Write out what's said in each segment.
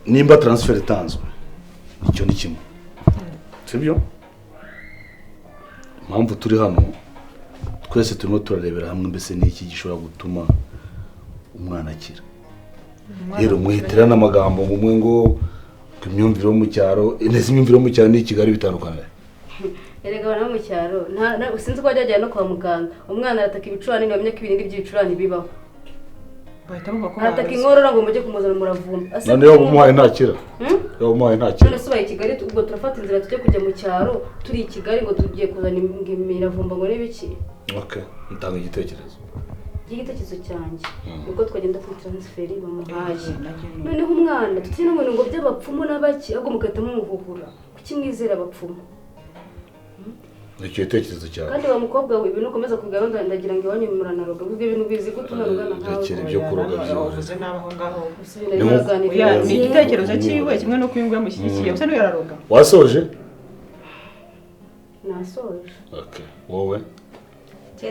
nimba transfer itanzwe icyo ni kimwe sibyo impamvu turi hano twese turimo turarebera hamwe mbese n'iki gishobora gutuma umwana akira rero muhitira n'amagambo umwe ngo imyumvire yo mu cyaro ineze imyumvire yo mu cyaro ni Kigali bitandukanye erega bana mu cyaro nta usinzi ko ajya no kwa muganga umwana arataka ibicurane ni bamenya ko ibintu by'ibicurane bibaho arataka inkorora ngo mujye kumuzana muravumba none yo umuhaye ntakira yo umuhaye ntakira none subaye Kigali ubwo turafata inzira tujye kujya mu cyaro turi i Kigali ngo tugiye kuzana imiravumba ngo n'ibiki okay ntanga igitekerezo igitekerezo cyanjye ubwo twagenda kuri transfer bamuhaye noneho umwana tutine ngo by'abapfumu n'abaki ahubwo mugahita mumuhuhura kuki mwizera abapfumu icyo gitekerezo cyawe kandi wa mukobwa we ibintu ukomeza kugabanga ndagira ngo iwanyu muranaroga ubwo ibintu bizi gutuma rugana nkawe rekera ibyo kuroga byovuze nabaho ngaho ni igitekerezo cyiwe kimwe no kwingwa mushyigikiye usa n'uyararoga wasoje nasoje okay wowe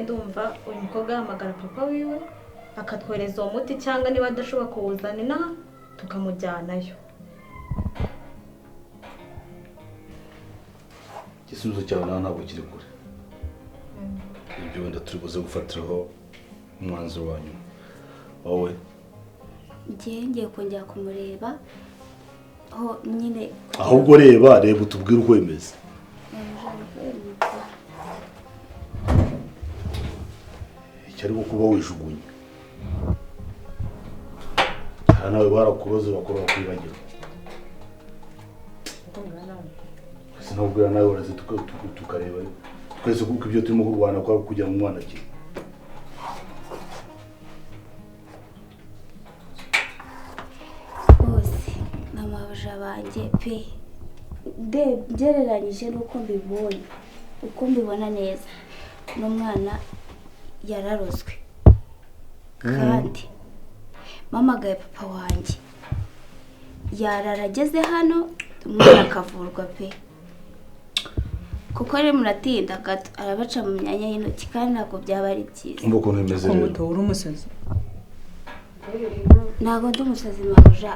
ndumva uyu mukobwa yahamagara papa wiwe akatwereza uwo muti cyangwa niba adashobora kuwuzanira tukamujyanayo igisubizo cyawe nawe ntabwo kiri kure ibyo wenda turi buze gufatiraho umwanzuro wa nyuma wowe ngiye kongera kumureba aho nyine ahubwo reba utubwire uko bimeze cyari kuba wijugunye nawe barakuroze bakora kwibagira sinubwira nawe uraze tukareba twese kuko ibyo turimo kurwana kwa kujya mu mwana ki bose n'amabuja banjye pe gereranyije nuko mbibonye uko mbibona neza n'umwana yararozwe kandi mama gaye papa wanjye yararageze hano umwana akavurwa pe kuko rero muratinda gato arabaca mu myanya y'intoki kandi ntabwo byaba ari byiza umva ukuntu bimeze rero uri umusazi ntabwo ndi umusazi mabuja